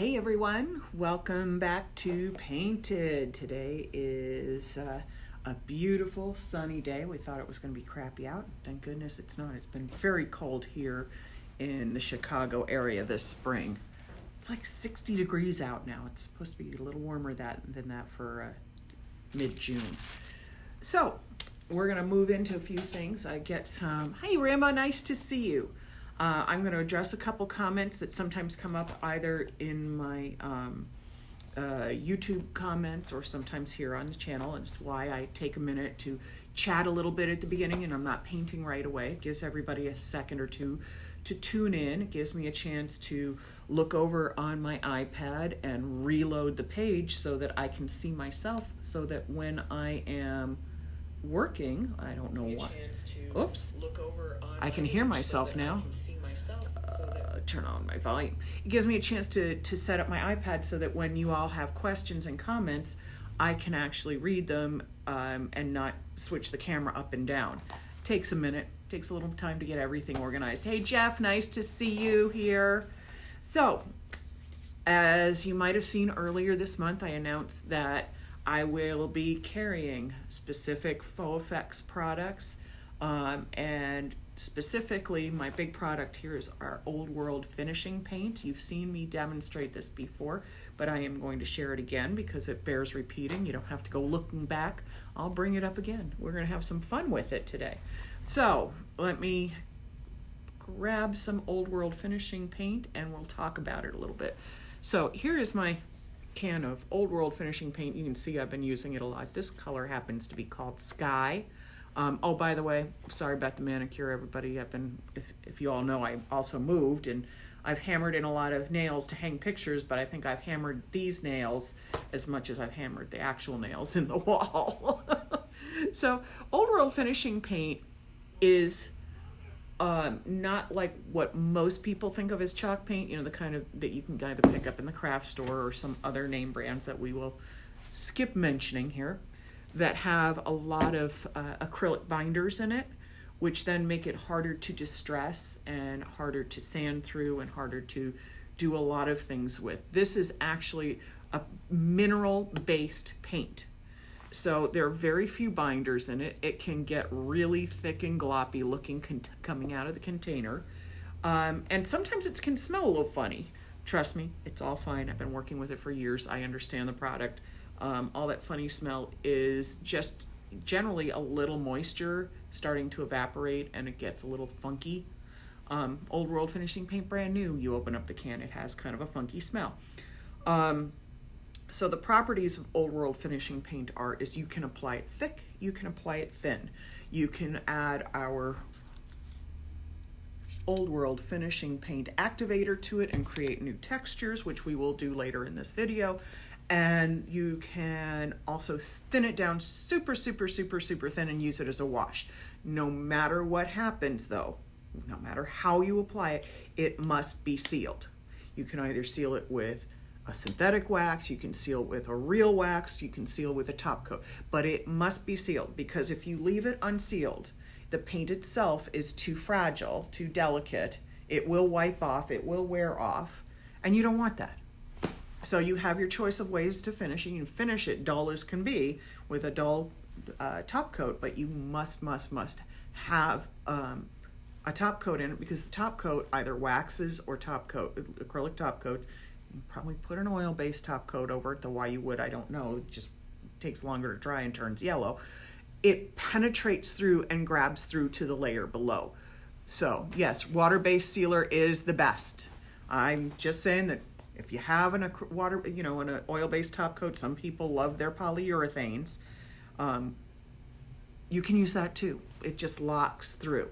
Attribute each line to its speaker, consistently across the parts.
Speaker 1: Hey everyone, welcome back to Painted. Today is a beautiful sunny day. We thought it was going to be crappy out. Thank goodness it's not. It's been very cold here in the Chicago area this spring. It's like 60 degrees out now. It's supposed to be a little warmer than that for mid-June. So we're going to move into a few things. I get some, hey Rima, nice to see you. I'm going to address a couple comments that sometimes come up either in my YouTube comments or sometimes here on the channel, and it's why I take a minute to chat a little bit at the beginning and I'm not painting right away. It gives everybody a second or two to tune in. It gives me a chance to look over on my iPad and reload the page so that I can see myself, so that when I am working, I don't know why. Oops. I can hear myself now. Turn on my volume. It gives me a chance to set up my iPad so that when you all have questions and comments, I can actually read them and not switch the camera up and down. Takes a minute. Takes a little time to get everything organized. Hey Jeff, nice to see you here. So, as you might have seen earlier this month, I announced that I will be carrying specific faux effects products, and specifically my big product here is our Old World finishing paint. You've seen me demonstrate this before, but I am going to share it again because it bears repeating. You don't have to go looking back. I'll bring it up again. We're going to have some fun with it today. So let me grab some Old World finishing paint and we'll talk about it a little bit. So here is my can of Old World finishing paint. You can see I've been using it a lot. This color happens to be called Sky. Oh, by the way, sorry about the manicure, everybody. If you all know, I also moved and I've hammered in a lot of nails to hang pictures, but I think I've hammered these nails as much as I've hammered the actual nails in the wall. So Old World finishing paint is not like what most people think of as chalk paint, you know, the kind of that you can either pick up in the craft store or some other name brands that we will skip mentioning here, that have a lot of acrylic binders in it, which then make it harder to distress and harder to sand through and harder to do a lot of things with. This is actually a mineral-based paint. So there are very few binders in it. It can get really thick and gloppy looking coming out of the container. And sometimes it can smell a little funny. Trust me, it's all fine. I've been working with it for years. I understand the product. All that funny smell is just generally a little moisture starting to evaporate and it gets a little funky. Old World finishing paint, brand new. You open up the can, it has kind of a funky smell. So the properties of Old World finishing paint is you can apply it thick, you can apply it thin. You can add our Old World finishing paint activator to it and create new textures, which we will do later in this video. And you can also thin it down super, super, super, super thin and use it as a wash. No matter what happens though, no matter how you apply it, it must be sealed. You can either seal it with a synthetic wax, you can seal it with a real wax, you can seal with a top coat, but it must be sealed, because if you leave it unsealed, the paint itself is too fragile, too delicate, it will wipe off, it will wear off, and you don't want that. So you have your choice of ways to finish. You can finish it dull as can be with a dull top coat, but you must have a top coat in it, because the top coat either waxes or top coat, acrylic top coats. You probably put an oil-based top coat over it, though why you would, I don't know. It just takes longer to dry and turns yellow. It penetrates through and grabs through to the layer below. So yes, water-based sealer is the best. I'm just saying that if you have an oil-based top coat, some people love their polyurethanes. You can use that too. It just locks through.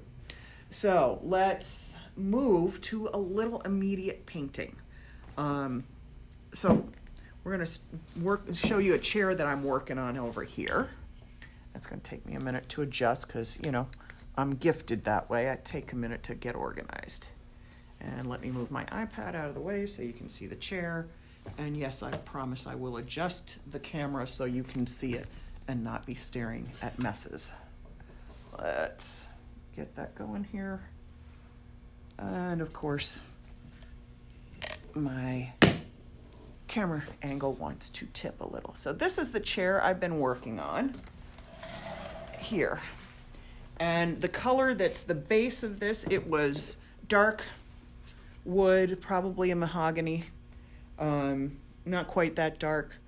Speaker 1: So let's move to a little immediate painting. So we're going to show you a chair that I'm working on over here. It's going to take me a minute to adjust because, you know, I'm gifted that way. I take a minute to get organized. And let me move my iPad out of the way so you can see the chair. And yes, I promise I will adjust the camera so you can see it and not be staring at messes. Let's get that going here. And of course, my camera angle wants to tip a little. So this is the chair I've been working on here. And the color that's the base of this, it was dark wood, probably a mahogany, not quite that dark,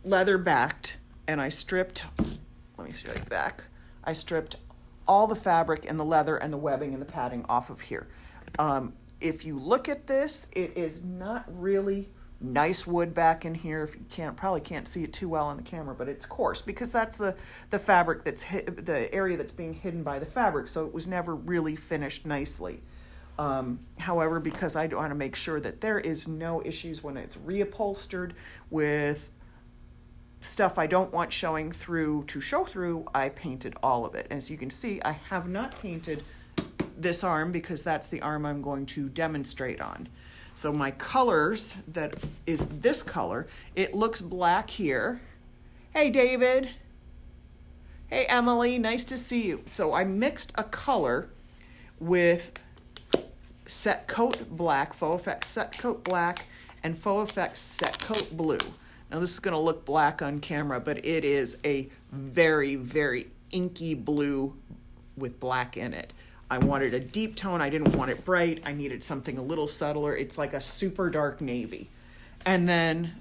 Speaker 1: leather backed, and I stripped, let me show you back, I stripped all the fabric and the leather and the webbing and the padding off of here. If you look at this, it is not really nice wood back in here. If you probably can't see it too well on the camera, but it's coarse because that's the fabric that's the area that's being hidden by the fabric. So it was never really finished nicely. However, because I want to make sure that there is no issues when it's reupholstered with stuff I don't want showing through to show through, I painted all of it. As you can see, I have not painted this arm because that's the arm I'm going to demonstrate on. So my colors, that is this color, it looks black here. Hey, David. Hey, Emily, nice to see you. So I mixed a color with Set Coat Black, Faux Effects Set Coat Black, and Faux Effects Set Coat Blue. Now this is gonna look black on camera, but it is a very, very inky blue with black in it. I wanted a deep tone. I didn't want it bright. I needed something a little subtler. It's like a super dark navy. And then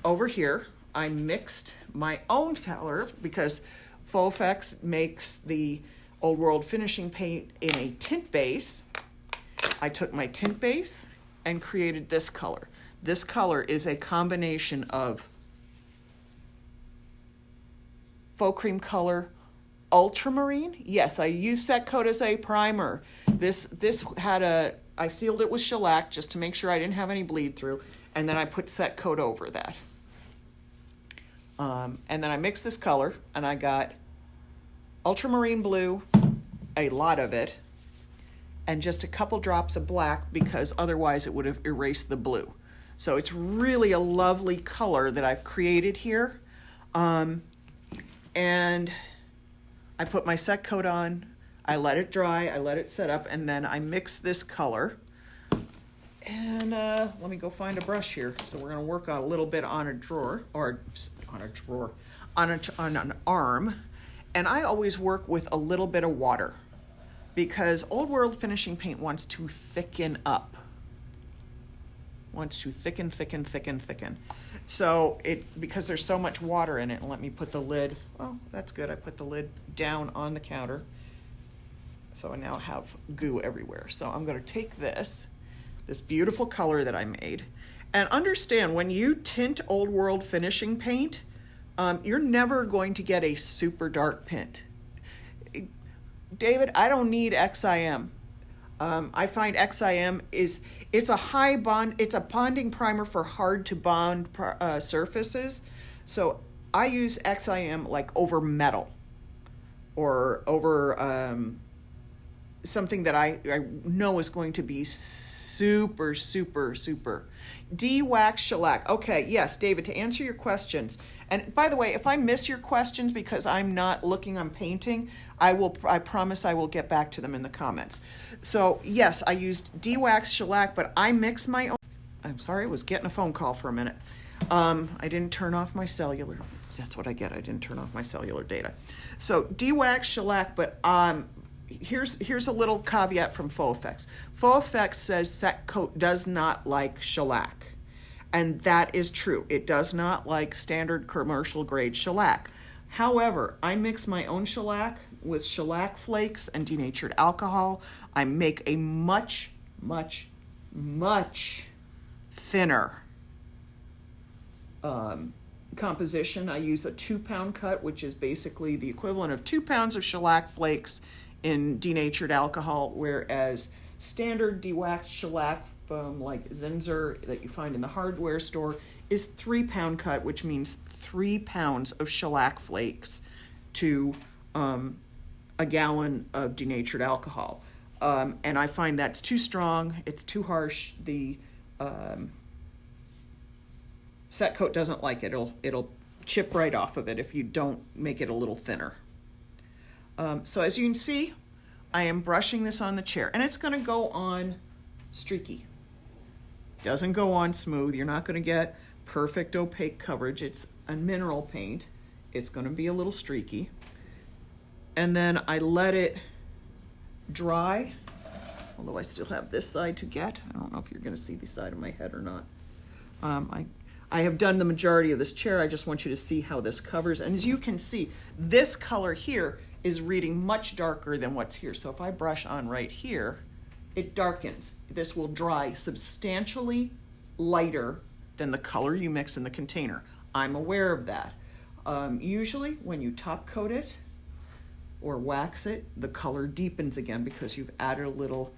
Speaker 1: over here, I mixed my own color because Faux Effects makes the Old World finishing paint in a tint base. I took my tint base and created this color. This color is a combination of faux cream color, ultramarine. Yes, I used Set Coat as a primer. This had I sealed it with shellac just to make sure I didn't have any bleed through, and then I put Set Coat over that. And then I mixed this color, and I got ultramarine blue, a lot of it, and just a couple drops of black because otherwise it would have erased the blue. So it's really a lovely color that I've created here. And I put my Set Coat on, I let it dry, I let it set up, and then I mix this color. And let me go find a brush here. So we're gonna work a little bit on a drawer, or on a drawer, on an arm. And I always work with a little bit of water because Old World finishing paint wants to thicken up. Wants to thicken, thicken, thicken, thicken. So because there's so much water in it, and let me put the lid, oh, that's good. I put the lid down on the counter. So I now have goo everywhere. So I'm gonna take this beautiful color that I made, and understand when you tint Old World finishing paint, you're never going to get a super dark tint. David, I don't need XIM. I find XIM it's a high bond, it's a bonding primer for hard to bond surfaces. So I use XIM like over metal or over something that I know is going to be super, super, super. De-wax shellac. Okay, yes, David, to answer your questions. And by the way, if I miss your questions because I'm not looking, I'm painting, I promise I will get back to them in the comments. So yes, I used de-wax shellac, but I mix my own. I'm sorry, I was getting a phone call for a minute. I didn't turn off my cellular. That's what I get. I didn't turn off my cellular data. So de-wax shellac, but here's a little caveat from Faux Effects. Faux Effects says Set Coat does not like shellac. And that is true. It does not like standard commercial grade shellac. However, I mix my own shellac with shellac flakes and denatured alcohol. I make a much, much, much thinner composition. I use a 2-pound cut, which is basically the equivalent of 2 pounds of shellac flakes in denatured alcohol, whereas standard de-waxed shellac like Zinsser that you find in the hardware store is 3-pound cut, which means 3 pounds of shellac flakes to a gallon of denatured alcohol. And I find that's too strong, it's too harsh. The Set Coat doesn't like it. It'll chip right off of it if you don't make it a little thinner. So as you can see, I am brushing this on the chair, and it's gonna go on streaky. doesn't go on smooth. You're not going to get perfect opaque coverage. It's a mineral paint. It's going to be a little streaky. And then I let it dry, although I still have this side to get. I don't know if you're going to see the side of my head or not. I have done the majority of this chair. I just want you to see how this covers. And as you can see, this color here is reading much darker than what's here. So if I brush on right here, it darkens. This will dry substantially lighter than the color you mix in the container. I'm aware of that. Usually when you top coat it or wax it, the color deepens again because you've added a little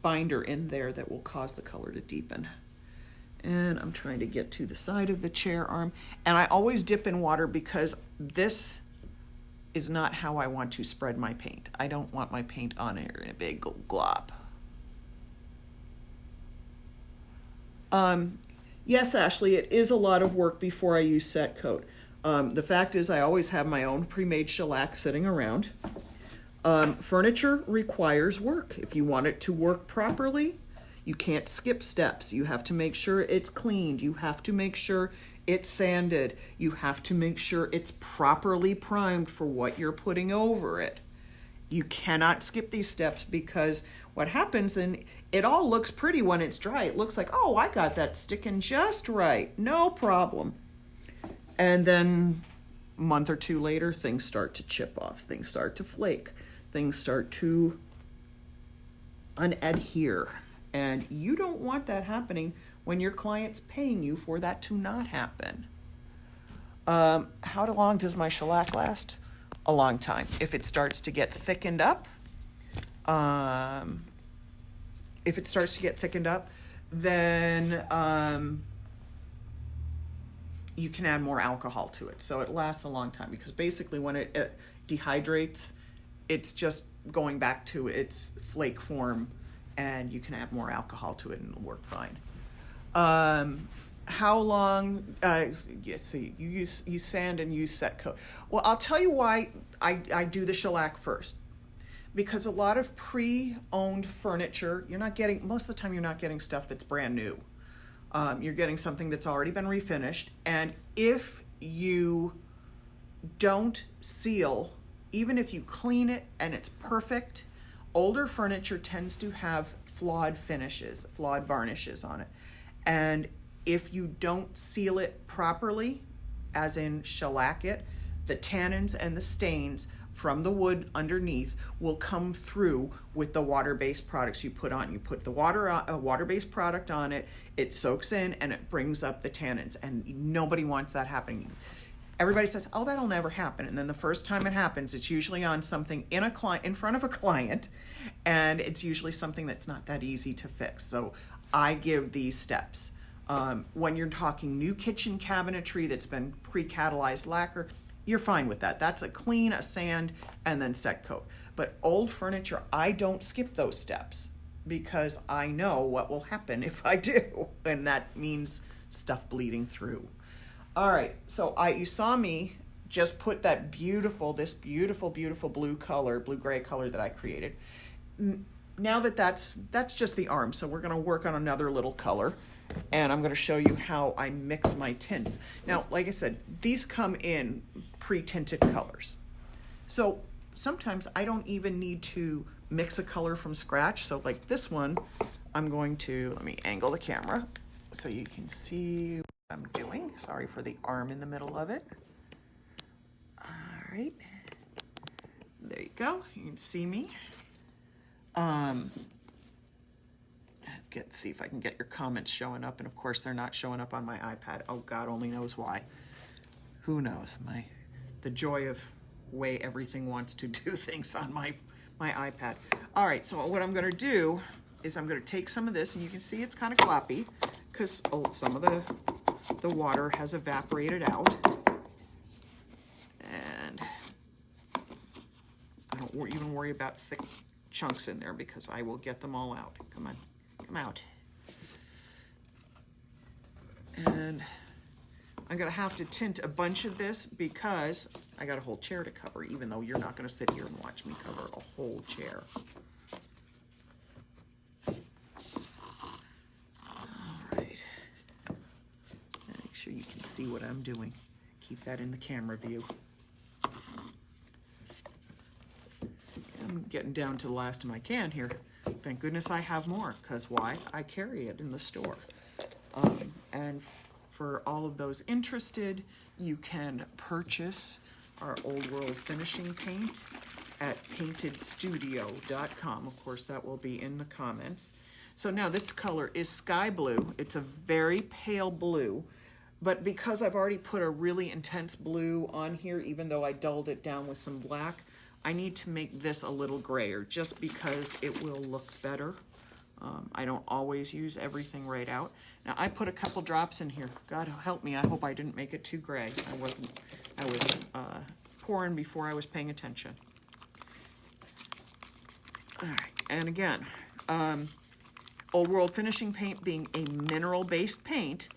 Speaker 1: binder in there that will cause the color to deepen. And I'm trying to get to the side of the chair arm. And I always dip in water because this is not how I want to spread my paint. I don't want my paint on here in a big glob. Yes, Ashley, it is a lot of work before I use set coat. The fact is I always have my own pre-made shellac sitting around. Furniture requires work. If you want it to work properly, you can't skip steps. You have to make sure it's cleaned. You have to make sure it's sanded. You have to make sure it's properly primed for what you're putting over it. You cannot skip these steps because what happens, and it all looks pretty when it's dry. It looks like, oh, I got that sticking just right. No problem. And then a month or two later, things start to chip off. Things start to flake. Things start to unadhere. And you don't want that happening when your client's paying you for that to not happen. How long does my shellac last? A long time. If it starts to get thickened up, then you can add more alcohol to it. So it lasts a long time because basically when it dehydrates, it's just going back to its flake form, and you can add more alcohol to it and it'll work fine. How long, you sand and use set coat. Well, I'll tell you why I do the shellac first. Because a lot of pre-owned furniture, most of the time you're not getting stuff that's brand new. You're getting something that's already been refinished. And if you don't seal, even if you clean it and it's perfect, older furniture tends to have flawed varnishes on it. And if you don't seal it properly, as in shellac it, the tannins and the stains from the wood underneath will come through with the water-based products you put on. You put the water-based product on it, it soaks in and it brings up the tannins, and nobody wants that happening. Everybody says, oh, that'll never happen. And then the first time it happens, it's usually on something in front of a client, and it's usually something that's not that easy to fix. So I give these steps. When you're talking new kitchen cabinetry that's been pre-catalyzed lacquer, you're fine with that. That's a clean, a sand, and then set coat. But old furniture, I don't skip those steps because I know what will happen if I do, and that means stuff bleeding through. All right, so you saw me just put this beautiful blue-gray color that I created. Now that's just the arm, so we're gonna work on another little color, and I'm gonna show you how I mix my tints. Now, like I said, these come in pre-tinted colors. So sometimes I don't even need to mix a color from scratch. So like this one, I'm going to, let me angle the camera so you can see what I'm doing. Sorry for the arm in the middle of it. All right, there you go. You can see me. See if I can get your comments showing up, and of course they're not showing up on my iPad. Oh, God only knows why. Who knows? The joy of way everything wants to do things on my iPad. All right, so what I'm going to do is I'm going to take some of this, and you can see it's kind of gloppy because some of the water has evaporated out, and I don't even worry about thick chunks in there because I will get them all out. Come on. Come out. And I'm gonna have to tint a bunch of this because I got a whole chair to cover, even though you're not gonna sit here and watch me cover a whole chair. right. Make sure you can see what I'm doing. Keep that in the camera view. I'm getting down to the last of my can here. Thank goodness I have more, because why? I carry it in the store. And for all of those interested, you can purchase our Old World finishing paint at paintedstudio.com. Of course, that will be in the comments. So now this color is sky blue. It's a very pale blue, but because I've already put a really intense blue on here, even though I dulled it down with some black, I need to make this a little grayer just because it will look better. I don't always use everything right out. Now I put a couple drops in here. God help me, I hope I didn't make it too gray. I was pouring before I was paying attention. All right, and again, Old World finishing paint being a mineral-based paint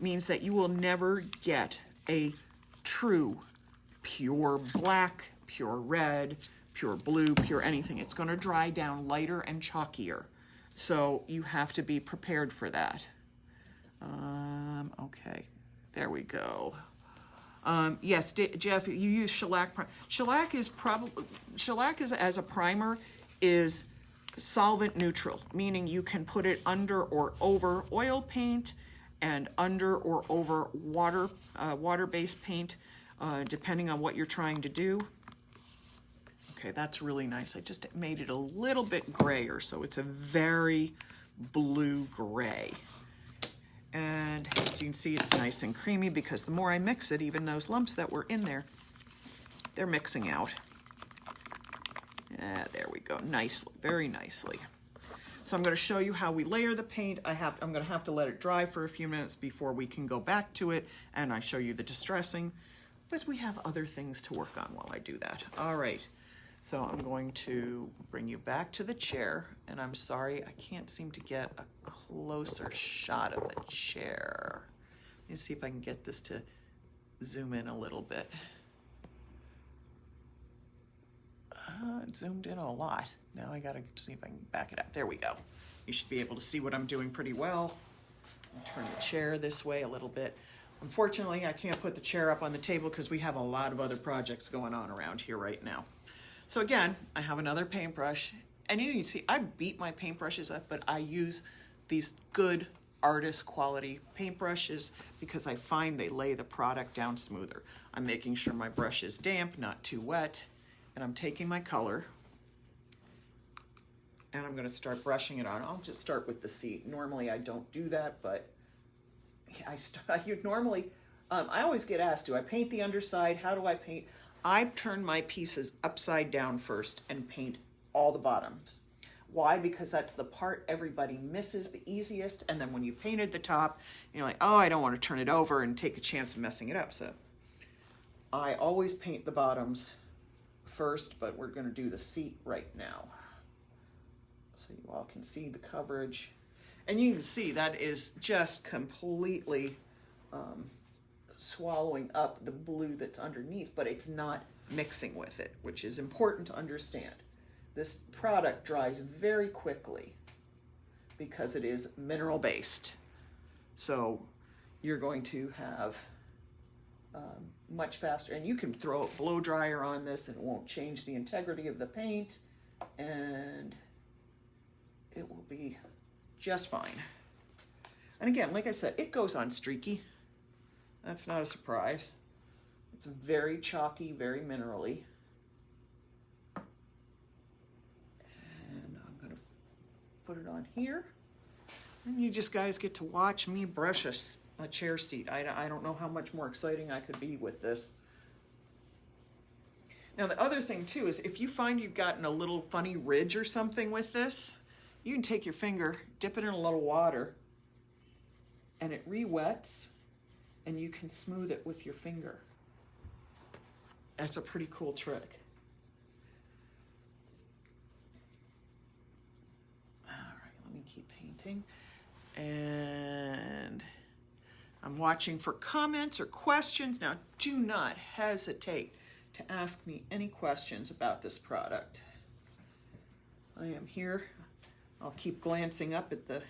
Speaker 1: means that you will never get a true pure black, pure red, pure blue, pure anything. It's going to dry down lighter and chalkier. So you have to be prepared for that. Okay, there we go. Yes, Jeff, you use shellac. Shellac is as a primer is solvent neutral, meaning you can put it under or over oil paint and under or over water-based paint, depending on what you're trying to do. Okay, that's really nice. I just made it a little bit grayer, so it's a very blue gray. And as you can see, it's nice and creamy because the more I mix it, even those lumps that were in there, they're mixing out. Yeah, there we go, nicely, very nicely. So I'm going to show you how we layer the paint. I'm going to have to let it dry for a few minutes before we can go back to it, and I show you the distressing. But we have other things to work on while I do that. All right. So I'm going to bring you back to the chair, and I'm sorry I can't seem to get a closer shot of the chair. Let me see if I can get this to zoom in a little bit. It zoomed in a lot. Now I gotta see if I can back it up. There we go. You should be able to see what I'm doing pretty well. I'll turn the chair this way a little bit. Unfortunately, I can't put the chair up on the table because we have a lot of other projects going on around here right now. So again, I have another paintbrush, and you can see I beat my paintbrushes up, but I use these good artist quality paintbrushes because I find they lay the product down smoother. I'm making sure my brush is damp, not too wet, and I'm taking my color and I'm going to start brushing it on. I'll just start with the seat. Normally I don't do that, but I always get asked, do I paint the underside? How do I paint? I turn my pieces upside down first and paint all the bottoms. Why? Because that's the part everybody misses the easiest, and then when you painted the top, you're like, oh, I don't want to turn it over and take a chance of messing it up. So I always paint the bottoms first, but we're going to do the seat right now. So you all can see the coverage. And you can see that is just completely swallowing up the blue that's underneath, but it's not mixing with it, which is important to understand. This product dries very quickly because it is mineral based. So you're going to have much faster, and you can throw a blow dryer on this and it won't change the integrity of the paint, and it will be just fine. And again, like I said, it goes on streaky. That's not a surprise. It's very chalky, very minerally. And I'm gonna put it on here. And you just guys get to watch me brush a chair seat. I don't know how much more exciting I could be with this. Now the other thing too is if you find you've gotten a little funny ridge or something with this, you can take your finger, dip it in a little water, and it re-wets, and you can smooth it with your finger. That's a pretty cool trick. All right, let me keep painting. And I'm watching for comments or questions. Now, do not hesitate to ask me any questions about this product. I am here. I'll keep glancing up at the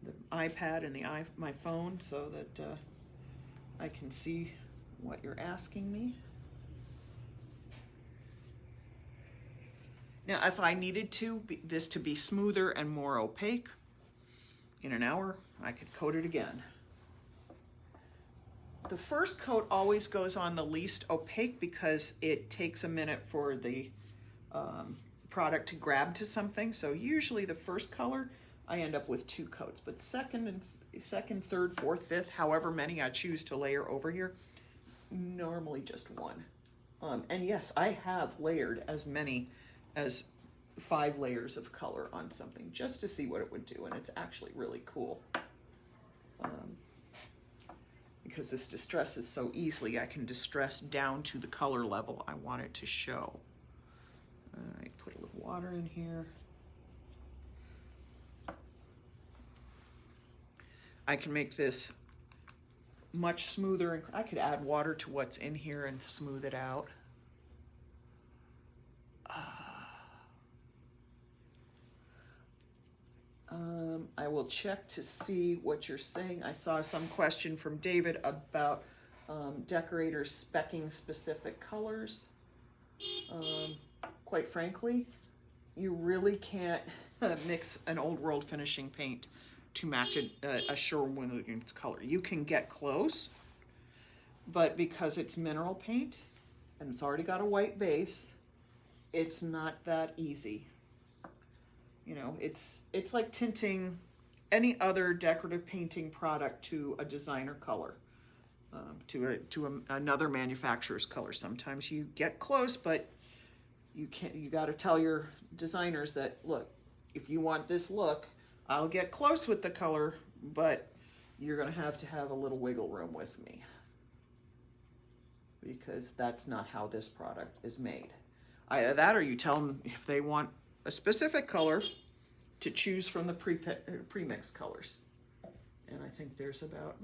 Speaker 1: the iPad and my phone so that I can see what you're asking me. Now, if I needed this to be smoother and more opaque, in an hour, I could coat it again. The first coat always goes on the least opaque because it takes a minute for the product to grab to something. So usually the first color, I end up with 2 coats, but second, third, fourth, fifth, however many I choose to layer over here, normally just 1. And yes, I have layered as many as 5 layers of color on something just to see what it would do, and it's actually really cool. Because this distresses so easily, I can distress down to the color level I want it to show. I put a little water in here. I can make this much smoother, and I could add water to what's in here and smooth it out. I will check to see what you're saying. I saw some question from David about decorators specking specific colors. Quite frankly, you really can't mix an old world finishing paint to match a Sherwin-Williams color. You can get close, but because it's mineral paint and it's already got a white base, it's not that easy. You know, it's like tinting any other decorative painting product to a designer color, to another manufacturer's color. Sometimes you get close, but you can't. You got to tell your designers that, look, if you want this look, I'll get close with the color, but you're going to have a little wiggle room with me, because that's not how this product is made. Either that, or you tell them if they want a specific color to choose from the pre-mixed colors. And I think there's about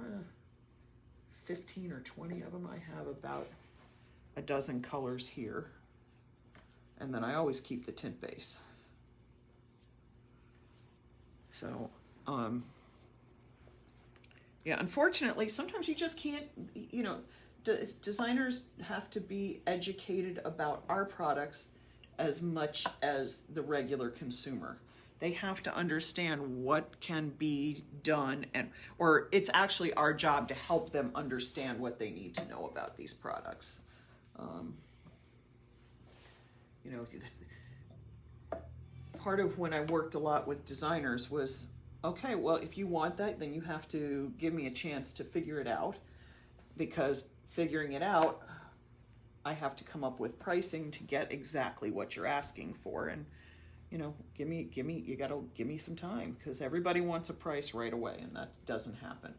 Speaker 1: 15 or 20 of them. I have about a dozen colors here. And then I always keep the tint base. So, yeah, unfortunately, sometimes you just can't, you know, designers have to be educated about our products as much as the regular consumer. They have to understand what can be done, or it's actually our job to help them understand what they need to know about these products. You know, part of when I worked a lot with designers was, okay, well, if you want that, then you have to give me a chance to figure it out, because figuring it out, I have to come up with pricing to get exactly what you're asking for. And, you know, you gotta give me some time, because everybody wants a price right away, and that doesn't happen.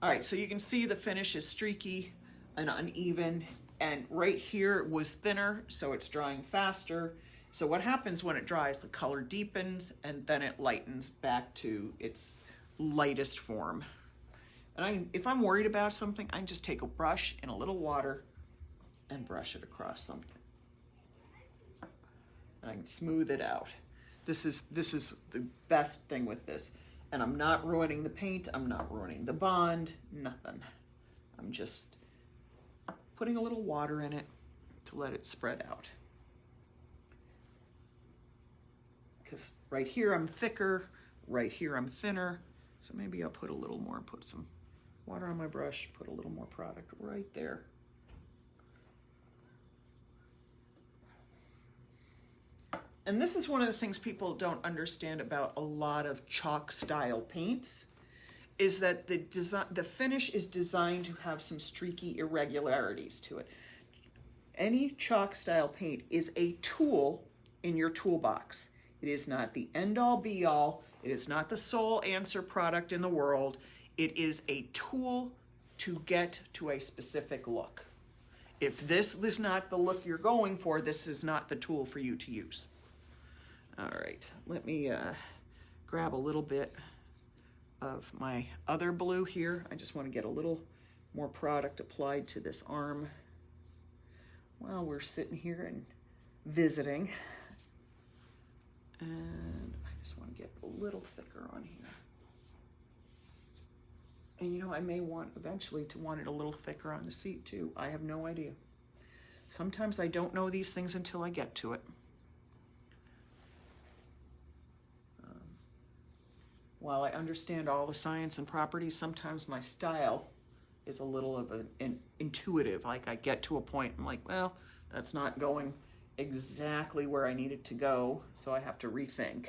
Speaker 1: All right, so you can see the finish is streaky and uneven, and right here it was thinner, so it's drying faster. So what happens when it dries, the color deepens and then it lightens back to its lightest form. And if I'm worried about something, I can just take a brush and a little water and brush it across something. And I can smooth it out. This is the best thing with this. And I'm not ruining the paint, I'm not ruining the bond, nothing. I'm just putting a little water in it to let it spread out. Because right here I'm thicker, right here I'm thinner, so maybe I'll put a little more, put some water on my brush, put a little more product right there. And this is one of the things people don't understand about a lot of chalk style paints, is that the finish is designed to have some streaky irregularities to it. Any chalk style paint is a tool in your toolbox. It is not the end all be all. It is not the sole answer product in the world. It is a tool to get to a specific look. If this is not the look you're going for, this is not the tool for you to use. All right, let me grab a little bit of my other blue here. I just want to get a little more product applied to this arm while we're sitting here and visiting. And I just want to get a little thicker on here. And you know, I may want eventually to want it a little thicker on the seat too. I have no idea. Sometimes I don't know these things until I get to it. While I understand all the science and properties, sometimes my style is a little of an intuitive. Like I get to a point, I'm like, well, that's not going exactly where I need it to go, so I have to rethink.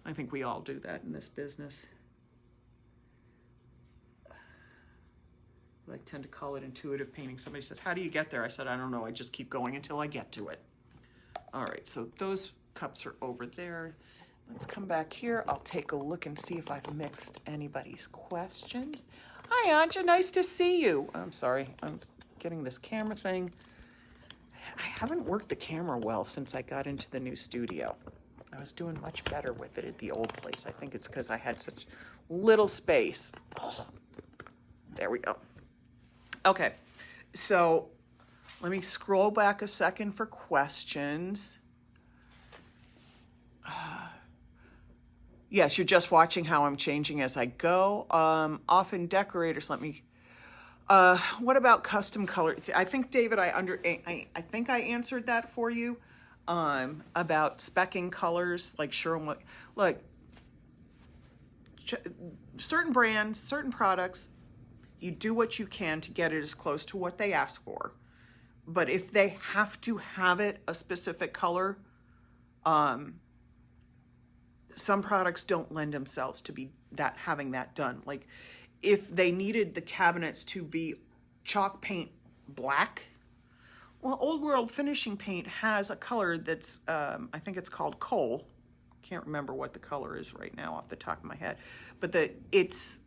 Speaker 1: I think we all do that in this business. I tend to call it intuitive painting. Somebody says, how do you get there? I said, I don't know. I just keep going until I get to it. All right, so those cups are over there. Let's come back here. I'll take a look and see if I've mixed anybody's questions. Hi, Anja. Nice to see you. I'm sorry. I'm getting this camera thing. I haven't worked the camera well since I got into the new studio. I was doing much better with it at the old place. I think it's because I had such little space. Oh, there we go. Okay, so let me scroll back a second for questions. Yes, you're just watching how I'm changing as I go. Often decorators, what about custom color? I think, David, I think I answered that for you about speccing colors, like sure, look, certain brands, certain products, you do what you can to get it as close to what they ask for. But if they have to have it a specific color, some products don't lend themselves to be having that done. Like if they needed the cabinets to be chalk paint black, well, Old World Finishing Paint has a color that's, I think it's called coal. Can't remember what the color is right now off the top of my head, but it's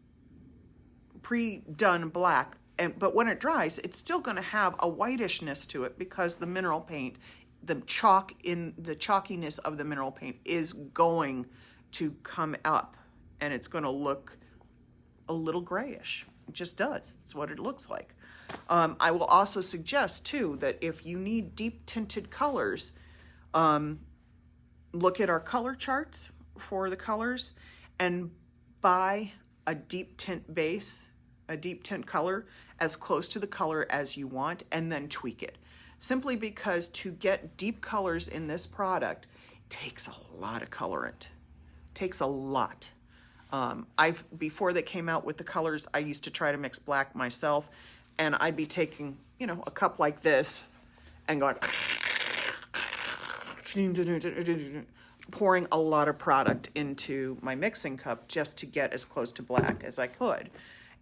Speaker 1: pre-done black, but when it dries, it's still going to have a whitishness to it because the mineral paint, the chalkiness of the mineral paint is going to come up, and it's going to look a little grayish. It just does. That's what it looks like. I will also suggest too that if you need deep tinted colors, look at our color charts for the colors and buy a deep tint base, a deep tint color as close to the color as you want, and then tweak it. Simply because to get deep colors in this product takes a lot of colorant. Takes a lot. Before they came out with the colors, I used to try to mix black myself, and I'd be taking, you know, a cup like this and going, pouring a lot of product into my mixing cup just to get as close to black as I could.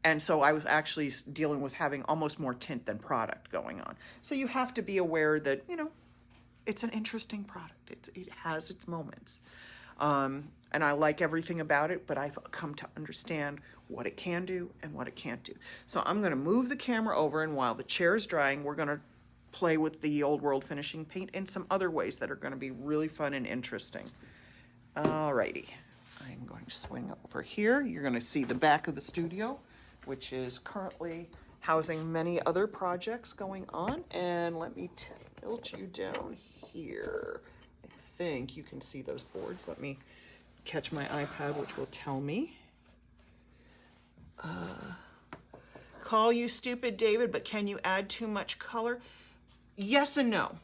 Speaker 1: And so I was actually dealing with having almost more tint than product going on. So you have to be aware that, you know, it's an interesting product. It has its moments. And I like everything about it, but I've come to understand what it can do and what it can't do. So I'm going to move the camera over, and while the chair is drying, we're going to play with the Old World Finishing Paint in some other ways that are going to be really fun and interesting. Alrighty. I'm going to swing over here. You're going to see the back of the studio, which is currently housing many other projects going on. And let me tilt you down here. I think you can see those boards. Let me catch my iPad, which will tell me. Call you stupid, David, but can you add too much color? Yes and no.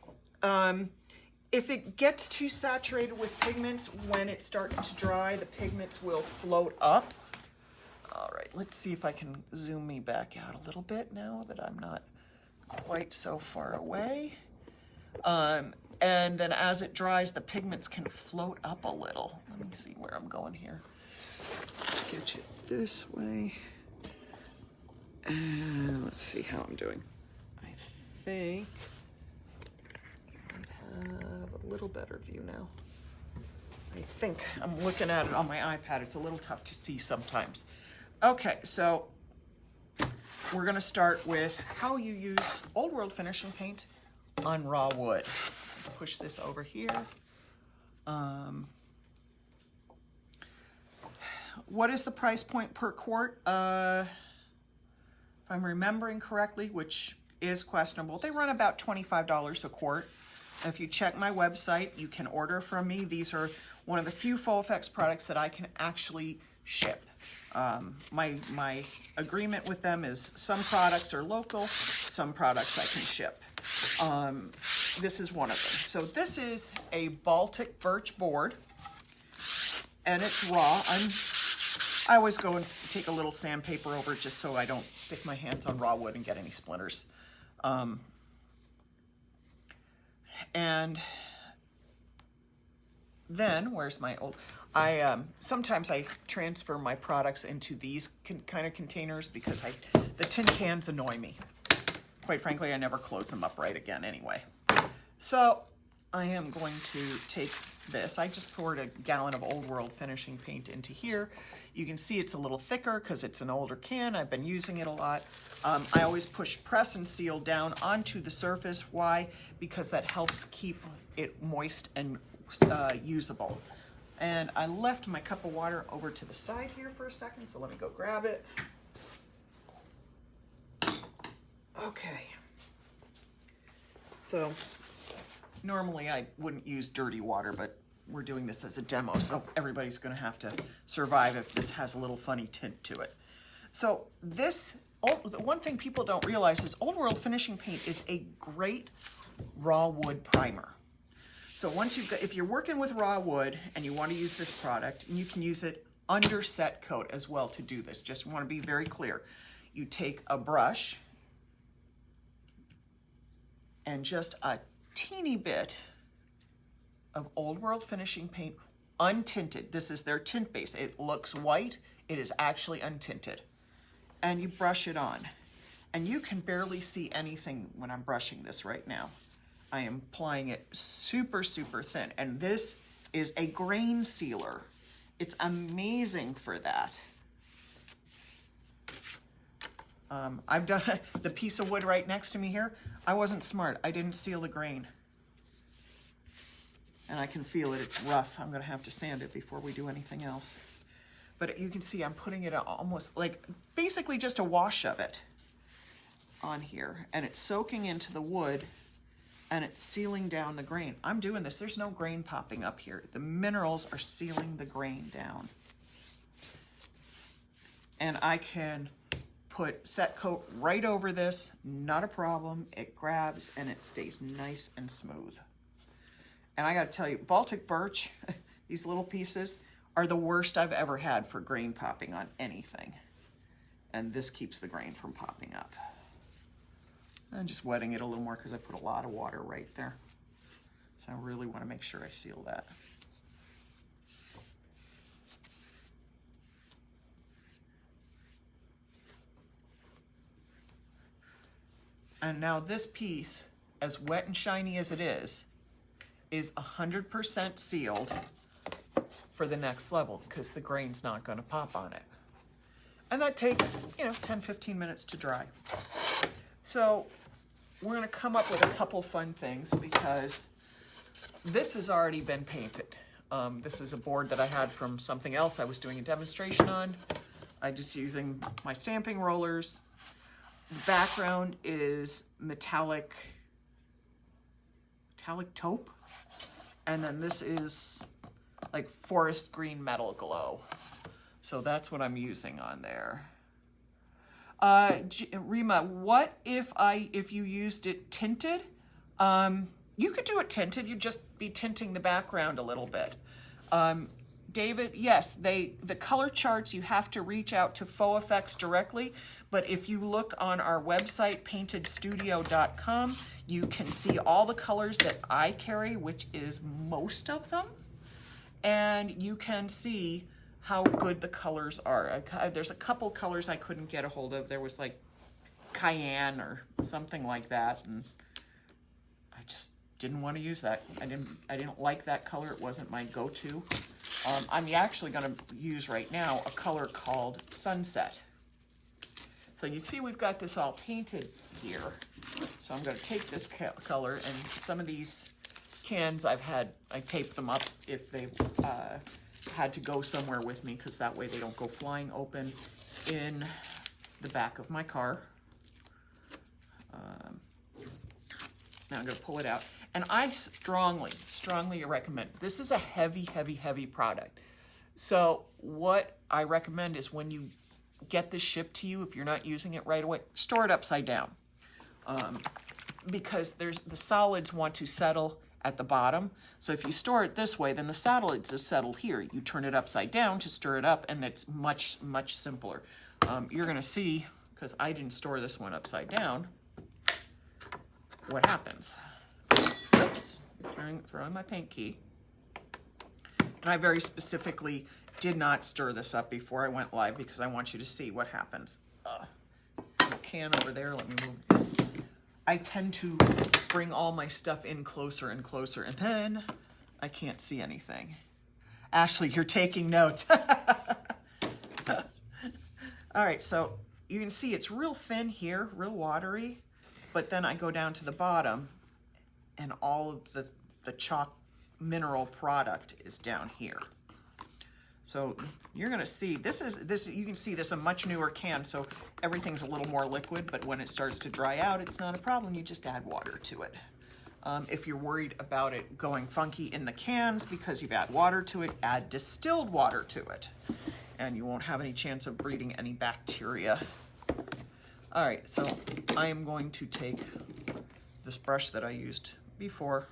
Speaker 1: If it gets too saturated with pigments, when it starts to dry, the pigments will float up. All right, let's see if I can zoom me back out a little bit now that I'm not quite so far away. And then as it dries, the pigments can float up a little. Let me see where I'm going here. Get you this way. And let's see how I'm doing. I think I might have a little better view now. I think I'm looking at it on my iPad. It's a little tough to see sometimes. Okay, so we're gonna start with how you use Old World Finishing Paint on raw wood. Let's push this over here. What is the price point per quart? If I'm remembering correctly, which is questionable, they run about $25 a quart. If you check my website, you can order from me. These are one of the few Faux Effects products that I can actually ship. My agreement with them is some products are local, some products I can ship. This is one of them. So this is a Baltic birch board, and it's raw. I always go and take a little sandpaper over it just so I don't stick my hands on raw wood and get any splinters. And then, where's my old, sometimes I transfer my products into these kind of containers because the tin cans annoy me. Quite frankly, I never close them up right again anyway. So I am going to take this. I just poured a gallon of Old World finishing paint into here. You can see it's a little thicker because it's an older can. I've been using it a lot. I always push press and seal down onto the surface. Why? Because that helps keep it moist and usable. And I left my cup of water over to the side here for a second, so let me go grab it. Okay. So normally I wouldn't use dirty water, but we're doing this as a demo, so everybody's going to have to survive if this has a little funny tint to it. So this, the one thing people don't realize is Old World finishing paint is a great raw wood primer. So once you've got, if you're working with raw wood and you want to use this product, and you can use it under set coat as well to do this. Just want to be very clear. You take a brush and just a teeny bit of Old World finishing paint, untinted. This is their tint base. It looks white. It is actually untinted. And you brush it on. And you can barely see anything when I'm brushing this right now. I am applying it super, super thin. And this is a grain sealer. It's amazing for that. I've done the piece of wood right next to me here. I wasn't smart. I didn't seal the grain. And I can feel it. It's rough. I'm going to have to sand it before we do anything else. But you can see I'm putting it almost like basically just a wash of it on here. And it's soaking into the wood and it's sealing down the grain. I'm doing this. There's no grain popping up here. The minerals are sealing the grain down. And I can put set coat right over this. Not a problem. It grabs and it stays nice and smooth. And I got to tell you, Baltic birch, these little pieces, are the worst I've ever had for grain popping on anything. And this keeps the grain from popping up. I'm just wetting it a little more because I put a lot of water right there. So I really want to make sure I seal that. And now this piece, as wet and shiny as it is 100% sealed for the next level because the grain's not going to pop on it. And that takes, 10-15 minutes to dry. So we're going to come up with a couple fun things because this has already been painted. This is a board that I had from something else I was doing a demonstration on. I'm just using my stamping rollers. The background is metallic taupe. And then this is like forest green metal glow. So that's what I'm using on there. Rima, what if you used it tinted? You could do it tinted. You'd just be tinting the background a little bit. David, yes, the color charts, you have to reach out to Faux Effects directly, but if you look on our website, paintedstudio.com, you can see all the colors that I carry, which is most of them, and you can see how good the colors are. There's a couple colors I couldn't get a hold of. There was like cayenne or something like that, and I just didn't want to use that. I didn't like that color. It wasn't my go-to. I'm actually going to use right now a color called Sunset. So you see we've got this all painted here. So I'm going to take this color, and some of these cans I taped them up if they had to go somewhere with me, because that way they don't go flying open in the back of my car. Now I'm going to pull it out. And I strongly recommend, this is a heavy, heavy, heavy product. So what I recommend is when you get this shipped to you, if you're not using it right away, store it upside down. Because the solids want to settle at the bottom. So if you store it this way, then the solids is settled here. You turn it upside down to stir it up, and it's much, much simpler. You're gonna see, because I didn't store this one upside down, what happens. Oops, throwing my paint key. And I very specifically did not stir this up before I went live because I want you to see what happens. Can over there, let me move this. I tend to bring all my stuff in closer and closer, and then I can't see anything. Ashley, you're taking notes. All right, so you can see it's real thin here, real watery, but then I go down to the bottom and all of the chalk mineral product is down here. So you're gonna see, you can see this is a much newer can, so everything's a little more liquid, but when it starts to dry out, it's not a problem, you just add water to it. If you're worried about it going funky in the cans because you've added water to it, add distilled water to it, and you won't have any chance of breeding any bacteria. All right, so I am going to take this brush that I used before.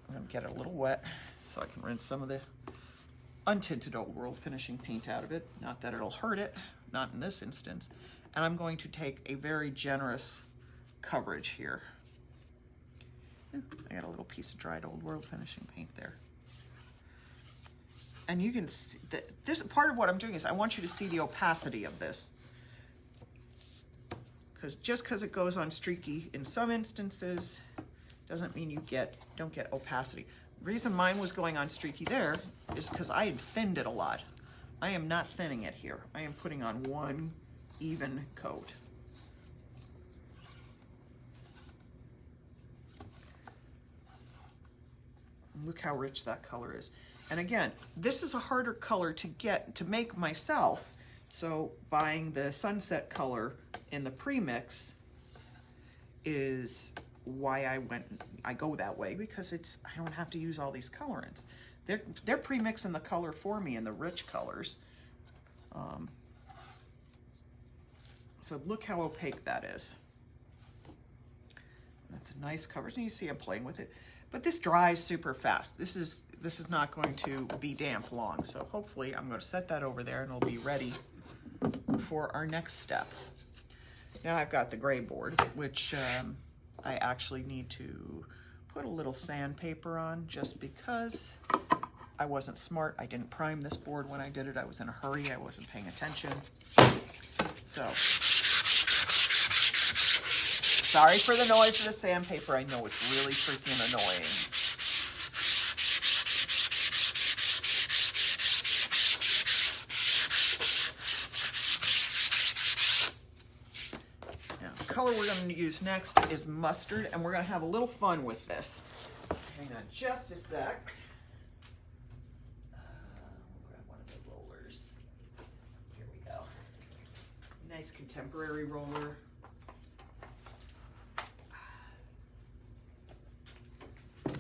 Speaker 1: I'm gonna get it a little wet so I can rinse some of the untinted Old World finishing paint out of it. Not that it'll hurt it, not in this instance. And I'm going to take a very generous coverage here. I got a little piece of dried Old World finishing paint there. And you can see that this part of what I'm doing is I want you to see the opacity of this. Because just because it goes on streaky in some instances doesn't mean you don't get opacity. The reason mine was going on streaky there is because I had thinned it a lot. I am not thinning it here. I am putting on one even coat. Look how rich that color is. And again, this is a harder color to make myself. So buying the sunset color in the premix is why I go that way, because I don't have to use all these colorants. They're pre-mixing the color for me in the rich colors. So look how opaque that is. That's a nice coverage, and you see I'm playing with it. But this dries super fast. This is not going to be damp long. So hopefully I'm going to set that over there and it'll be ready for our next step. Now I've got the gray board, which I actually need to put a little sandpaper on just because I wasn't smart. I didn't prime this board when I did it. I was in a hurry. I wasn't paying attention. So, sorry for the noise of the sandpaper. I know it's really freaking annoying. Color we're going to use next is mustard, and we're going to have a little fun with this. Hang on just a sec. We'll grab one of the rollers. Here we go. Nice contemporary roller.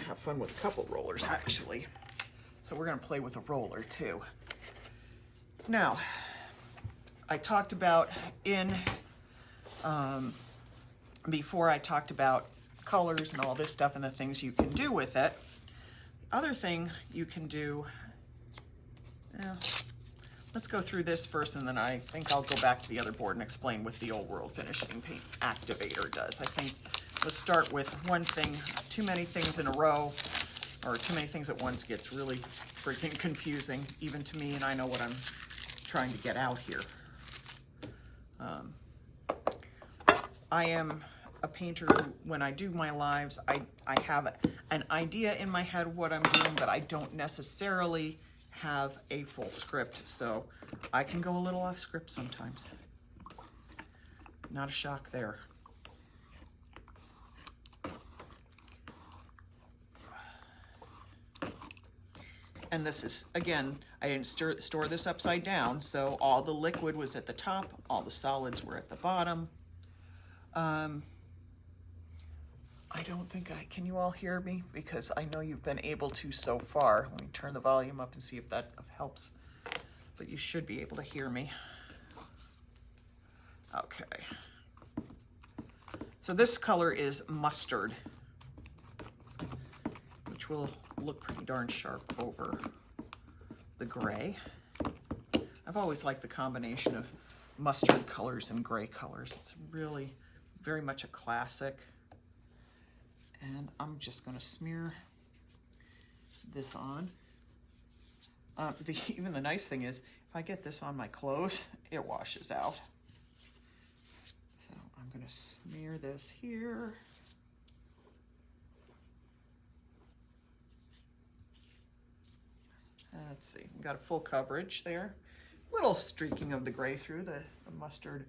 Speaker 1: Have fun with a couple rollers, actually. So we're going to play with a roller, too. Now, I talked about before I talked about colors and all this stuff and the things you can do with it. The other thing you can do, let's go through this first, and then I think I'll go back to the other board and explain what the Old World Finishing Paint Activator does. I think let's start with one thing. Too many things in a row, or too many things at once, gets really freaking confusing, even to me, and I know what I'm trying to get out here. I am a painter who, when I do my lives, I have an idea in my head of what I'm doing, but I don't necessarily have a full script, so I can go a little off script sometimes. Not a shock there. And this is, again, I didn't store this upside down, so all the liquid was at the top, all the solids were at the bottom. I don't think can you all hear me? Because I know you've been able to so far. Let me turn the volume up and see if that helps. But you should be able to hear me. Okay. So this color is mustard, which will look pretty darn sharp over the gray. I've always liked the combination of mustard colors and gray colors. It's really very much a classic. And I'm just going to smear this on. Even the nice thing is, if I get this on my clothes, it washes out. So I'm going to smear this here. Let's see, we've got a full coverage there. Little streaking of the gray through. The mustard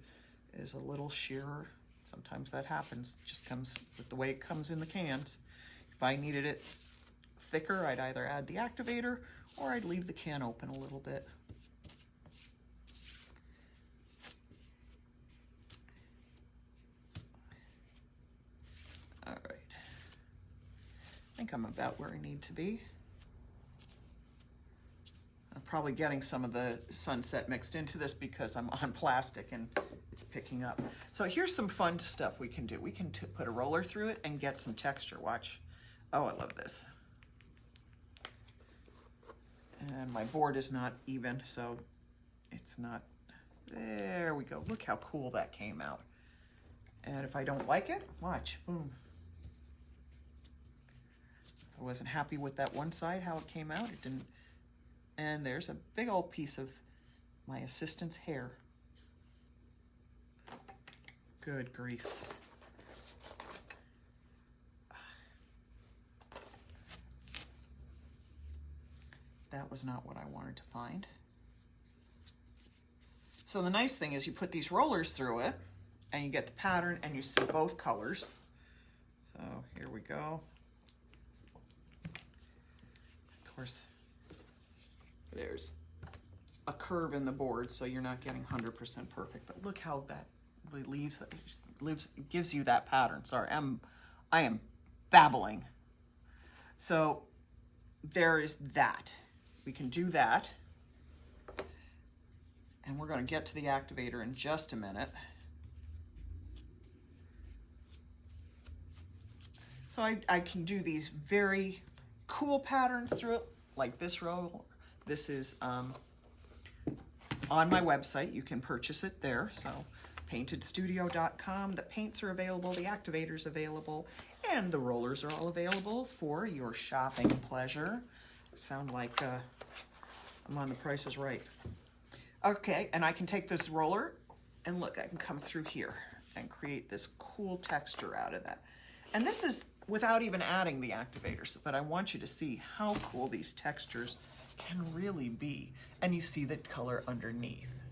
Speaker 1: is a little sheerer. Sometimes that happens. It just comes with the way it comes in the cans. If I needed it thicker, I'd either add the activator or I'd leave the can open a little bit. All right. I think I'm about where I need to be. I'm probably getting some of the sunset mixed into this because I'm on plastic and it's picking up. So here's some fun stuff we can do. We can put a roller through it and get some texture. Watch. Oh, I love this. And my board is not even, so it's not. There we go. Look how cool that came out. And if I don't like it, watch. Boom. So I wasn't happy with that one side, how it came out. It didn't. And there's a big old piece of my assistant's hair. Good grief. That was not what I wanted to find. So the nice thing is you put these rollers through it and you get the pattern and you see both colors. So here we go. Of course, there's a curve in the board, so you're not getting 100% perfect, but look how that really gives you that pattern. Sorry, I am babbling. So there is that. We can do that. And we're going to get to the activator in just a minute. So I can do these very cool patterns through it, like this row. This is on my website. You can purchase it there. So paintedstudio.com. The paints are available, the activator's available, and the rollers are all available for your shopping pleasure. Sound like I'm on The Price is Right. Okay, and I can take this roller and look, I can come through here and create this cool texture out of that. And this is without even adding the activators, but I want you to see how cool these textures can really be. And you see the color underneath.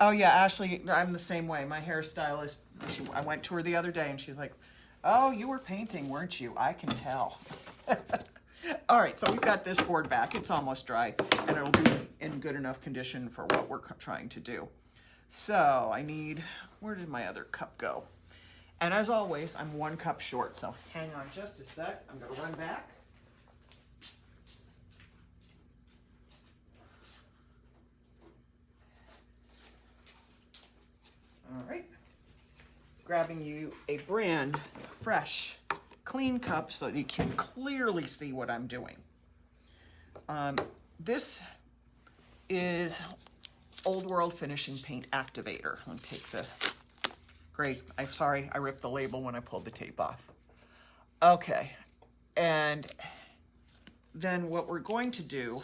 Speaker 1: Oh yeah, Ashley, I'm the same way. My hairstylist, I went to her the other day and she's like, oh, you were painting, weren't you? I can tell. All right, so we've got this board back. It's almost dry and it'll be in good enough condition for what we're trying to do. So I need, where did my other cup go? And as always, I'm 1 cup short, so hang on just a sec. I'm gonna run back. All right, grabbing you a brand fresh, clean cup so that you can clearly see what I'm doing. This is Old World Finishing Paint Activator. Let me take the, great, I'm sorry, I ripped the label when I pulled the tape off. Okay, and then what we're going to do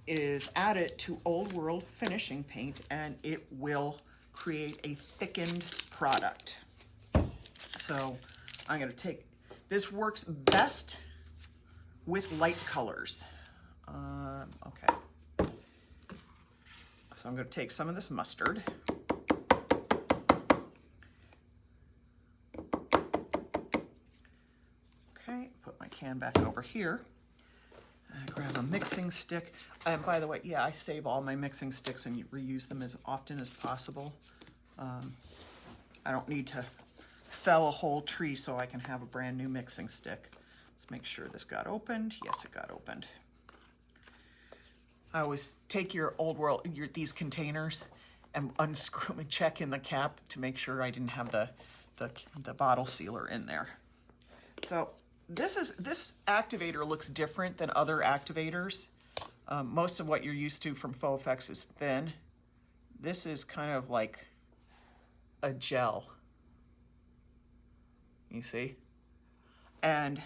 Speaker 1: is add it to Old World Finishing Paint and it will create a thickened product. So I'm gonna take, this works best with light colors. Okay. So I'm gonna take some of this mustard. Okay, put my can back over here. Grab a mixing stick. And by the way, yeah, I save all my mixing sticks and reuse them as often as possible. I don't need to fell a whole tree so I can have a brand new mixing stick. Let's make sure this got opened. Yes, it got opened. I always take your old world, these containers and unscrew them and check in the cap to make sure I didn't have the bottle sealer in there. So this activator looks different than other activators. Most of what you're used to from Faux Effects is thin. This is kind of like a gel, you see? And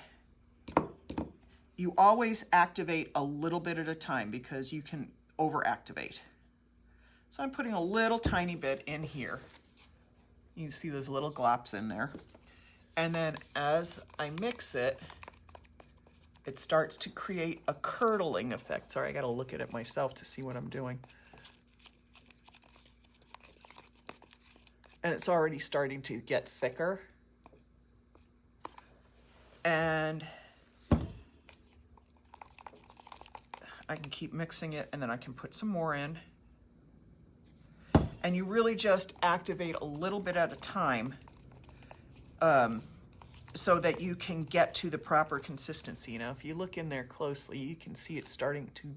Speaker 1: you always activate a little bit at a time because you can overactivate. So I'm putting a little tiny bit in here. You can see those little glops in there. And then as I mix it, it starts to create a curdling effect. Sorry, I gotta look at it myself to see what I'm doing. And it's already starting to get thicker. And I can keep mixing it, and then I can put some more in. And you really just activate a little bit at a time so that you can get to the proper consistency. Now, if you look in there closely, you can see it's starting to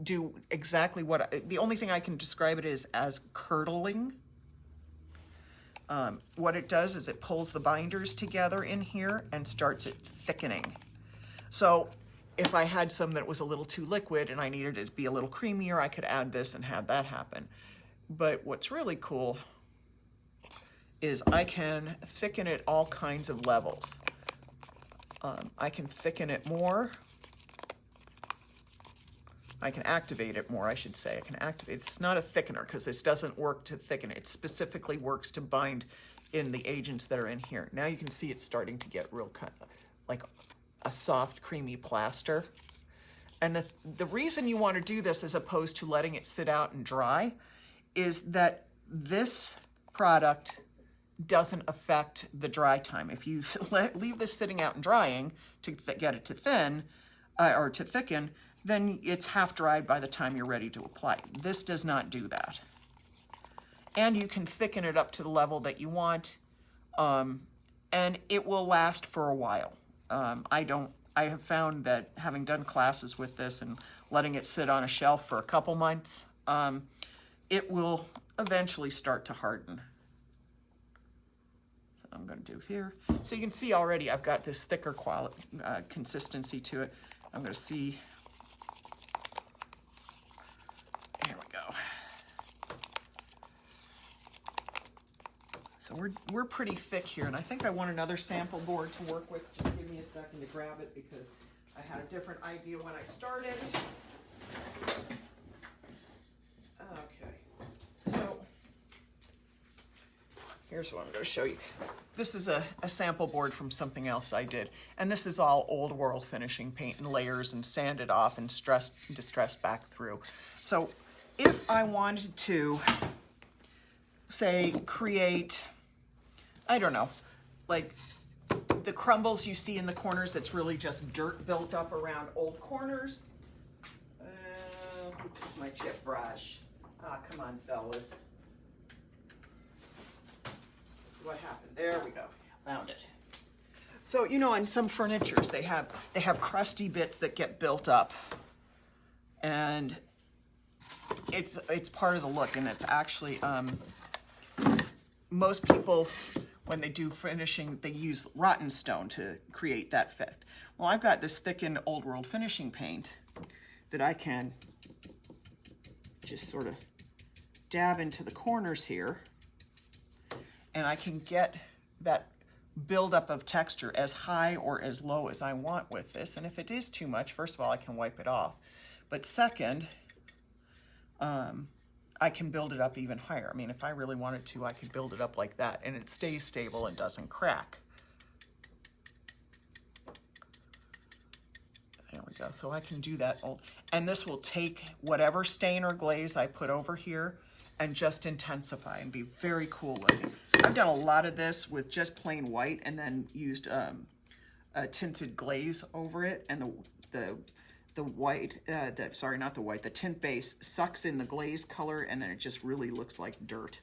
Speaker 1: do exactly what, the only thing I can describe it is as curdling. What it does is it pulls the binders together in here and starts it thickening. So if I had some that was a little too liquid and I needed it to be a little creamier, I could add this and have that happen. But what's really cool is I can thicken it all kinds of levels. I can thicken it more. I can activate it more, I should say. I can activate. It's not a thickener because this doesn't work to thicken it. It specifically works to bind in the agents that are in here. Now you can see it's starting to get real kind of like a soft, creamy plaster. And the reason you want to do this as opposed to letting it sit out and dry is that this product doesn't affect the dry time. If you leave this sitting out and drying to get it to thin or to thicken, then it's half dried by the time you're ready to apply. This does not do that. And you can thicken it up to the level that you want, and it will last for a while. I have found that having done classes with this and letting it sit on a shelf for a couple months, it will eventually start to harden. So I'm going to do here. So you can see already I've got this thicker consistency to it. I'm going to see. Here we go. So we're pretty thick here, and I think I want another sample board to work with. Just give me a second to grab it because I had a different idea when I started. Okay, so here's what I'm going to show you. This is a sample board from something else I did, and this is all old world finishing paint and layers and sanded off and distressed back through. So if I wanted to, say, create, I don't know, like the crumbles you see in the corners that's really just dirt built up around old corners. Who took my chip brush? Ah, come on, fellas. This is what happened. There we go. Found it. So, you know, on some furnitures, they have crusty bits that get built up. And it's part of the look, and it's actually, most people, when they do finishing, they use rotten stone to create that effect. Well, I've got this thickened old world finishing paint that I can just sort of dab into the corners here, and I can get that buildup of texture as high or as low as I want with this. And if it is too much, first of all, I can wipe it off. But second, I can build it up even higher. I mean, if I really wanted to, I could build it up like that, and it stays stable and doesn't crack. There we go. So I can do that. And this will take whatever stain or glaze I put over here and just intensify and be very cool looking. I've done a lot of this with just plain white and then used a tinted glaze over it, and the the white, sorry, not the white, the tint base sucks in the glaze color, and then it just really looks like dirt.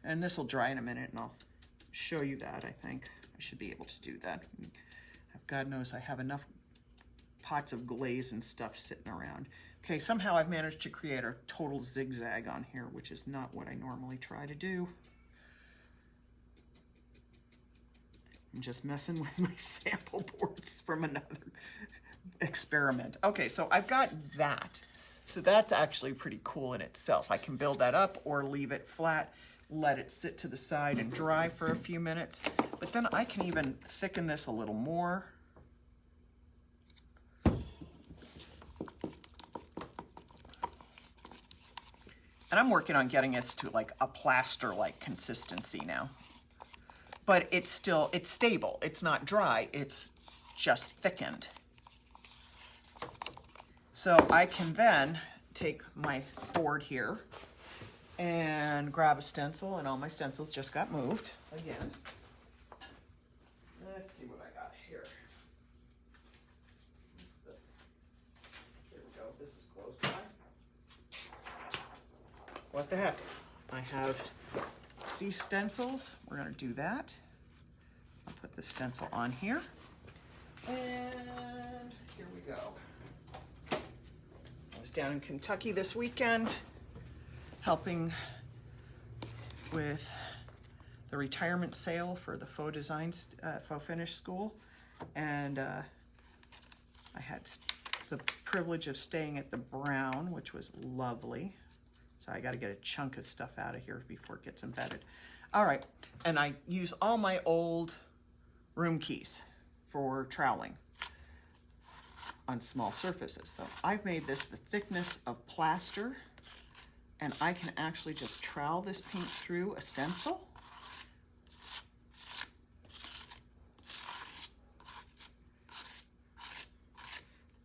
Speaker 1: And this will dry in a minute, and I'll show you that, I think. I should be able to do that. God knows I have enough pots of glaze and stuff sitting around. Okay, somehow I've managed to create a total zigzag on here, which is not what I normally try to do. I'm just messing with my sample boards from another experiment. Okay, so I've got that. So that's actually pretty cool in itself. I can build that up or leave it flat, let it sit to the side and dry for a few minutes. But then I can even thicken this a little more. And I'm working on getting it to like a plaster-like consistency now. But it's stable. It's not dry, it's just thickened. So I can then take my board here and grab a stencil, and all my stencils just got moved again. Let's see what I got here. Here we go, this is close by. What the heck? I have C stencils. We're gonna do that. I'll put the stencil on here. And here we go. I was down in Kentucky this weekend helping with the retirement sale for the faux design, faux finish school. And I had the privilege of staying at the Brown, which was lovely. So I got to get a chunk of stuff out of here before it gets embedded. All right, and I use all my old room keys for troweling on small surfaces. So I've made this the thickness of plaster, and I can actually just trowel this paint through a stencil.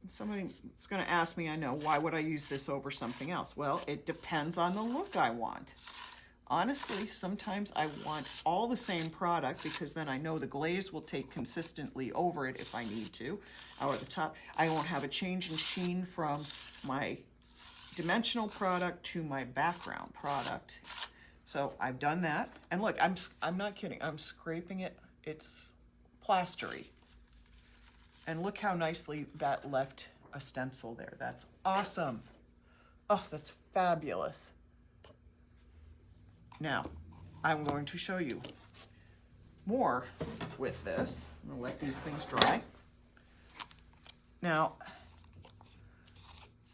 Speaker 1: Somebody's going to ask me, I know, why would I use this over something else? Well, it depends on the look I want. Honestly, sometimes I want all the same product because then I know the glaze will take consistently over it if I need to. Or at the top, I won't have a change in sheen from my dimensional product to my background product. So I've done that. And look, I'm not kidding. I'm scraping it. It's plastery. And look how nicely that left a stencil there. That's awesome. Oh, that's fabulous. Now, I'm going to show you more with this. I'm gonna let these things dry. Now,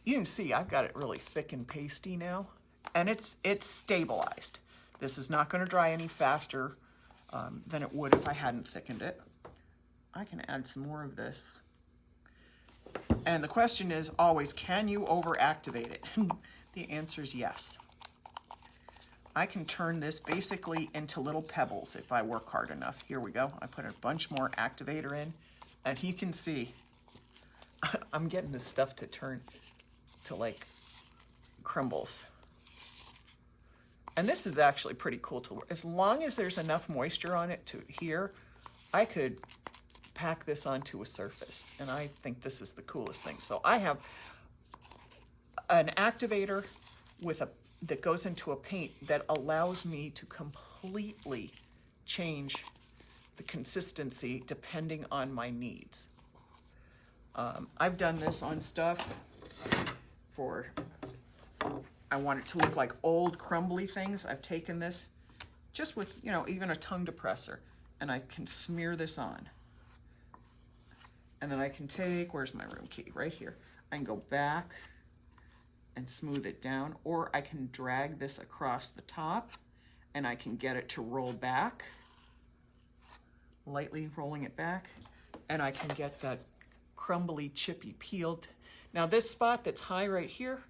Speaker 1: you can see I've got it really thick and pasty now, and it's stabilized. This is not gonna dry any faster than it would if I hadn't thickened it. I can add some more of this. And the question is always, can you over-activate it? The answer is yes. I can turn this basically into little pebbles if I work hard enough. Here we go. I put a bunch more activator in, and you can see I'm getting this stuff to turn to like crumbles. And this is actually pretty cool to work. As long as there's enough moisture on it to here, I could pack this onto a surface, and I think this is the coolest thing. So I have an activator with that goes into a paint that allows me to completely change the consistency depending on my needs. I've done this on stuff for, I want it to look like old crumbly things. I've taken this just with, you know, even a tongue depressor, and I can smear this on. And then I can take, where's my room key? Right here. I can go back and smooth it down, or I can drag this across the top and I can get it to roll back, lightly rolling it back, and I can get that crumbly, chippy peeled. Now this spot that's high right here,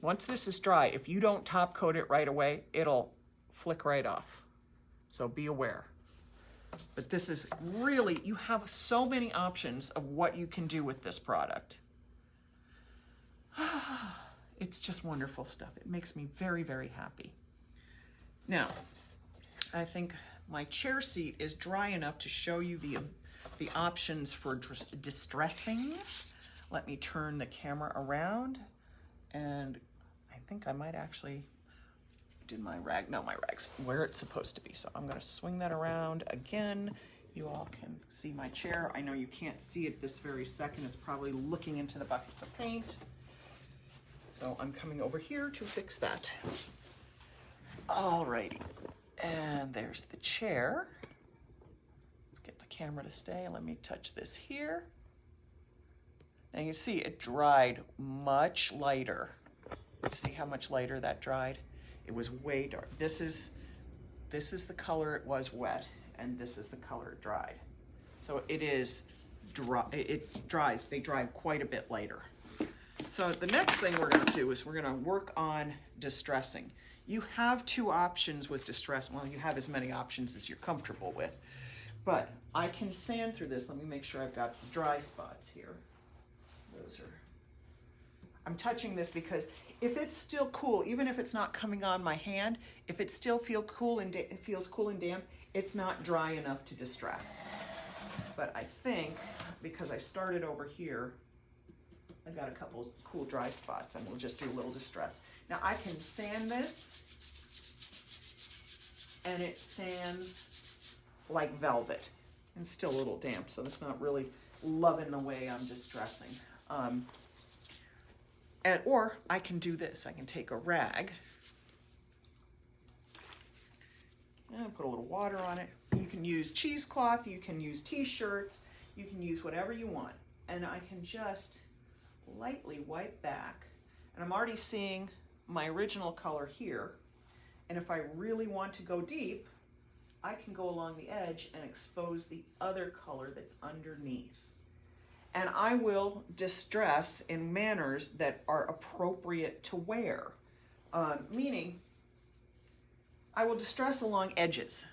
Speaker 1: once this is dry, if you don't top coat it right away, it'll flick right off. So be aware. But this is really, you have so many options of what you can do with this product. It's just wonderful stuff. It makes me very, very happy. Now, I think my chair seat is dry enough to show you the options for distressing. Let me turn the camera around, and I think I might actually did my rag. No, my rag's where it's supposed to be. So I'm gonna swing that around again. You all can see my chair. I know you can't see it this very second. It's probably looking into the buckets of paint. So I'm coming over here to fix that. Alrighty, and there's the chair. Let's get the camera to stay. Let me touch this here. Now you see it dried much lighter. See how much lighter that dried? It was way dark. This is the color it was wet, and this is the color it dried. So it is dry. They dry quite a bit later. So the next thing we're gonna do is we're gonna work on distressing. You have two options with distress. Well, you have as many options as you're comfortable with, but I can sand through this. Let me make sure I've got dry spots here. Those are, I'm touching this because if it's still cool, even if it's not coming on my hand, if it still feels cool and damp, it's not dry enough to distress. But I think because I started over here, I got a couple cool dry spots, and we'll just do a little distress. Now I can sand this, and it sands like velvet. And still a little damp, so it's not really loving the way I'm distressing. Or I can do this. I can take a rag and put a little water on it. You can use cheesecloth, you can use t-shirts, you can use whatever you want. And I can just lightly wipe back, and I'm already seeing my original color here. And if I really want to go deep, I can go along the edge and expose the other color that's underneath. And I will distress in manners that are appropriate to wear. Meaning, I will distress along edges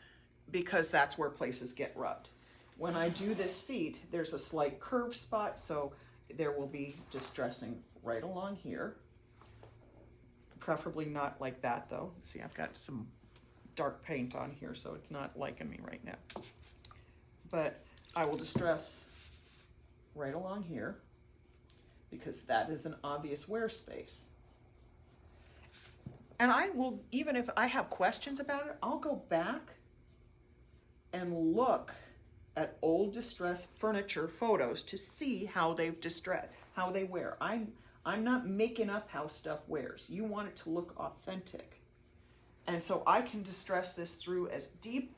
Speaker 1: because that's where places get rubbed. When I do this seat, there's a slight curve spot, so there will be distressing right along here. Preferably not like that though. See, I've got some dark paint on here, so it's not liking me right now. But I will distress right along here because that is an obvious wear space. And I will, even if I have questions about it, I'll go back and look at old distress furniture photos to see how they've distressed, how they wear. I'm not making up how stuff wears. You want it to look authentic. And so I can distress this through as deep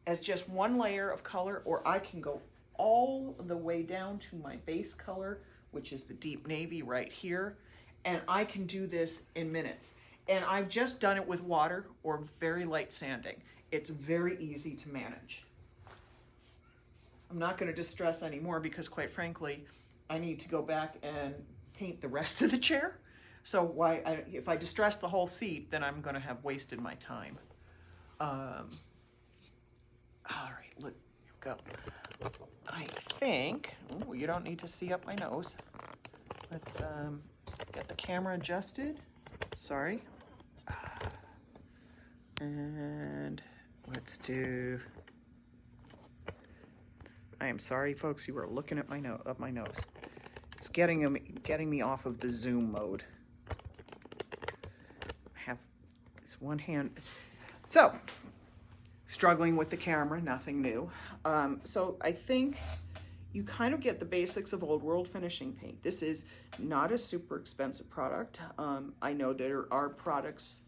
Speaker 1: as just one layer of color, or I can go all the way down to my base color, which is the deep navy right here. And I can do this in minutes. And I've just done it with water or very light sanding. It's very easy to manage. I'm not going to distress anymore because, quite frankly, I need to go back and paint the rest of the chair. So if I distress the whole seat, then I'm going to have wasted my time. All right, look, go. I think, oh, you don't need to see up my nose. Let's get the camera adjusted. Sorry. And let's do, I am sorry, folks, you were looking at my up my nose. It's getting me off of the zoom mode. I have this one hand. So, struggling with the camera, nothing new. So I think you kind of get the basics of old world finishing paint. This is not a super expensive product. I know there are products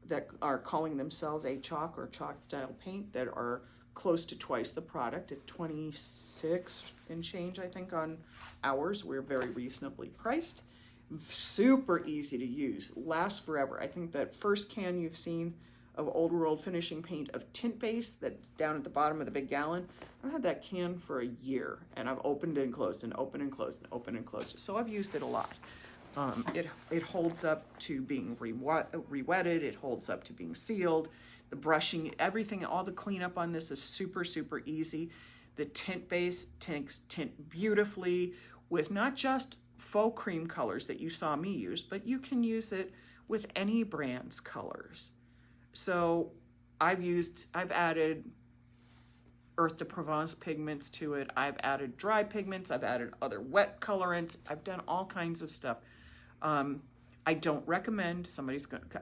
Speaker 1: that are calling themselves a chalk or chalk style paint that are close to twice the product at $26 and change, I think, on ours. We're very reasonably priced. Super easy to use, lasts forever. I think that first can you've seen of old world finishing paint of tint base that's down at the bottom of the big gallon, I've had that can for a year, and I've opened and closed and opened and closed and opened and closed. So I've used it a lot. It holds up to being re-wetted, it holds up to being sealed. The brushing, everything, all the cleanup on this is super, super easy. The tint base tint beautifully with not just faux cream colors that you saw me use, but you can use it with any brand's colors. So I've added Earth de Provence pigments to it. I've added dry pigments. I've added other wet colorants. I've done all kinds of stuff. I don't recommend, and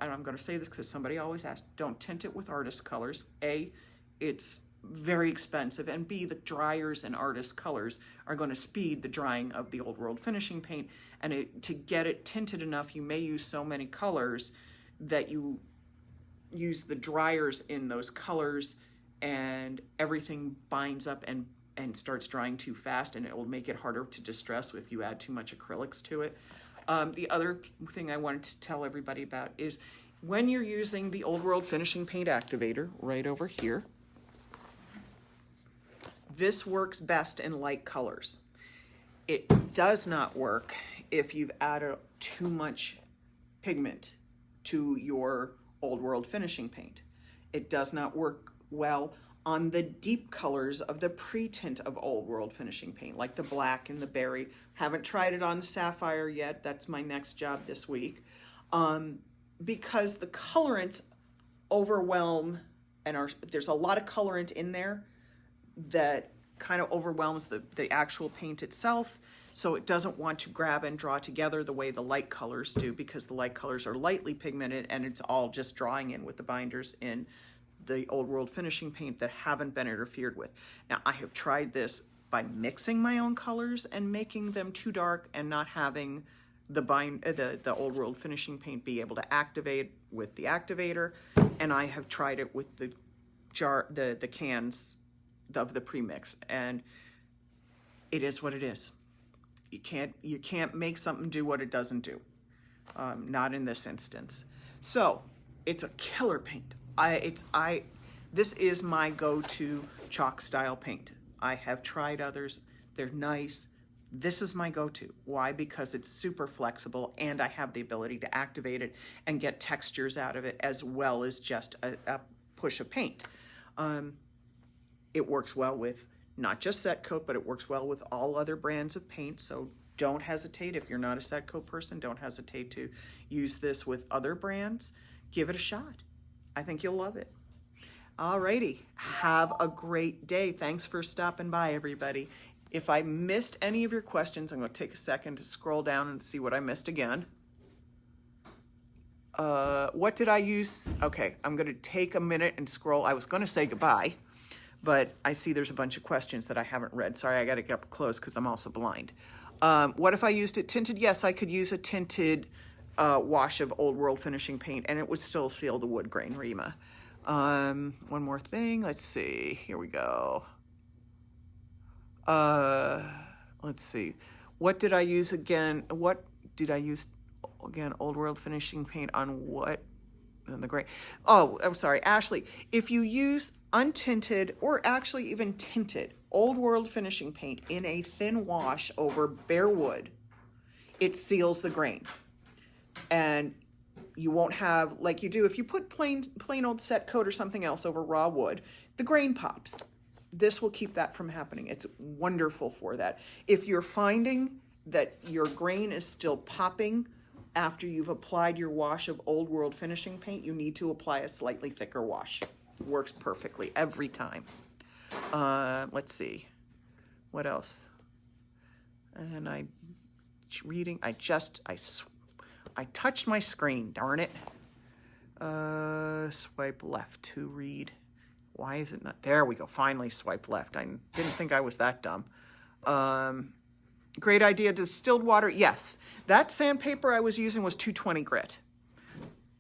Speaker 1: I'm going to say this because somebody always asks, don't tint it with artist colors. A, it's very expensive, and B, the dryers and artist colors are going to speed the drying of the Old World finishing paint, and to get it tinted enough, you may use so many colors that you use the dryers in those colors and everything binds up and starts drying too fast, and it will make it harder to distress if you add too much acrylics to it. The other thing I wanted to tell everybody about is when you're using the Old World Finishing Paint Activator right over here, this works best in light colors. It does not work if you've added too much pigment to your Old World finishing paint. It does not work well on the deep colors of the pre-tint of Old World finishing paint, like the black and the berry. Haven't tried it on the sapphire yet. That's my next job this week. Because the colorants overwhelm, and there's a lot of colorant in there that kind of overwhelms the actual paint itself. So it doesn't want to grab and draw together the way the light colors do, because the light colors are lightly pigmented and it's all just drawing in with the binders in the Old World finishing paint that haven't been interfered with. Now, I have tried this by mixing my own colors and making them too dark and not having the Old World finishing paint be able to activate with the activator. And I have tried it with the cans of the premix, and it is what it is. You can't make something do what it doesn't do. Not in this instance. So it's a killer paint. This is my go-to chalk style paint. I have tried others. They're nice. This is my go-to. Why? Because it's super flexible and I have the ability to activate it and get textures out of it as well as just a push of paint. It works well with not just set coat, but it works well with all other brands of paint. So don't hesitate. If you're not a set coat person, don't hesitate to use this with other brands. Give it a shot. I think you'll love it. Alrighty, have a great day. Thanks for stopping by, everybody. If I missed any of your questions, I'm going to take a second to scroll down and see what I missed again. What did I use? Okay, I'm going to take a minute and scroll. I was going to say goodbye, but I see there's a bunch of questions that I haven't read. Sorry, I got to get up close because I'm also blind. What if I used it tinted? Yes, I could use a tinted wash of Old World finishing paint and it would still seal the wood grain Rima. One more thing. Let's see. Here we go. Let's see. What did I use again? What did I use again? Old World finishing paint on what? On the gray. Oh, I'm sorry, Ashley. If you use untinted or actually even tinted Old World finishing paint in a thin wash over bare wood, it seals the grain. And you won't have, like you do if you put plain old set coat or something else over raw wood, the grain pops. This will keep that from happening. It's wonderful for that. If you're finding that your grain is still popping after you've applied your wash of Old World finishing paint, you need to apply a slightly thicker wash. It works perfectly every time. Let's see. What else? And I touched my screen, darn it. Swipe left to read. Why is it not? There we go. Finally swipe left. I didn't think I was that dumb. Great idea. Distilled water. Yes. That sandpaper I was using was 220 grit.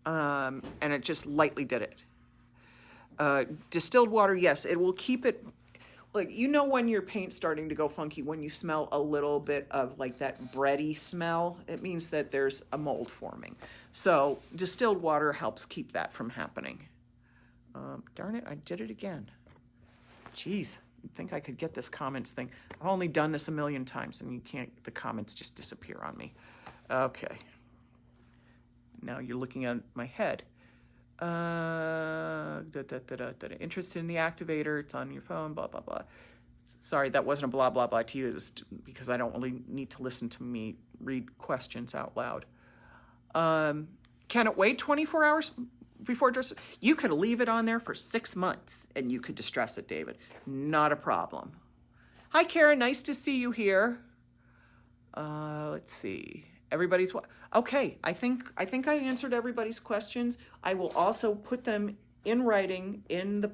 Speaker 1: And it just lightly did it. Distilled water, yes. It will keep it, like, you know when your paint's starting to go funky, when you smell a little bit of like that bready smell, it means that there's a mold forming. So distilled water helps keep that from happening. Darn it, I did it again. Jeez, you'd think I could get this comments thing. I've only done this a million times and the comments just disappear on me. Okay. Now you're looking at my head. Interested in the activator, it's on your phone, blah, blah, blah. Sorry, that wasn't a blah, blah, blah to you, just because I don't really need to listen to me read questions out loud. Can it wait 24 hours? before dress, you could leave it on there for 6 months and you could distress it, David. Not a problem. Hi, Karen. Nice to see you here. Let's see. Everybody's okay. I think I answered everybody's questions. I will also put them in writing in the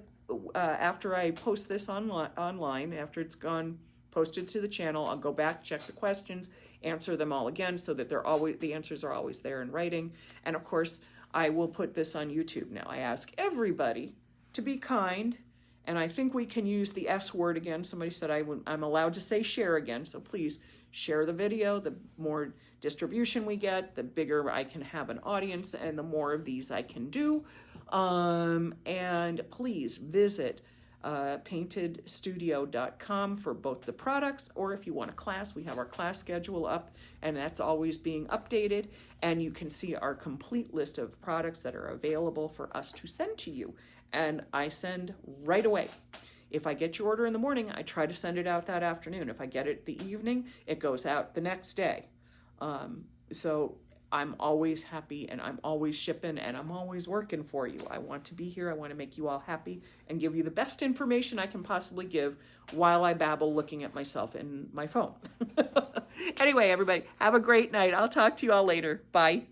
Speaker 1: after I post this online. After it's gone posted to the channel, I'll go back, check the questions, answer them all again, so that the answers are always there in writing. And of course, I will put this on YouTube now. I ask everybody to be kind, and I think we can use the S word again. Somebody said I'm allowed to say share again, so please share the video. The more distribution we get, the bigger I can have an audience, and the more of these I can do. And please visit paintedstudio.com for both the products, or if you want a class, we have our class schedule up, and that's always being updated, and you can see our complete list of products that are available for us to send to you, and I send right away. If I get your order in the morning, I try to send it out that afternoon. If I get it the evening, it goes out the next day. So I'm always happy, and I'm always shipping, and I'm always working for you. I want to be here. I want to make you all happy and give you the best information I can possibly give while I babble looking at myself in my phone. Anyway, everybody, have a great night. I'll talk to you all later. Bye.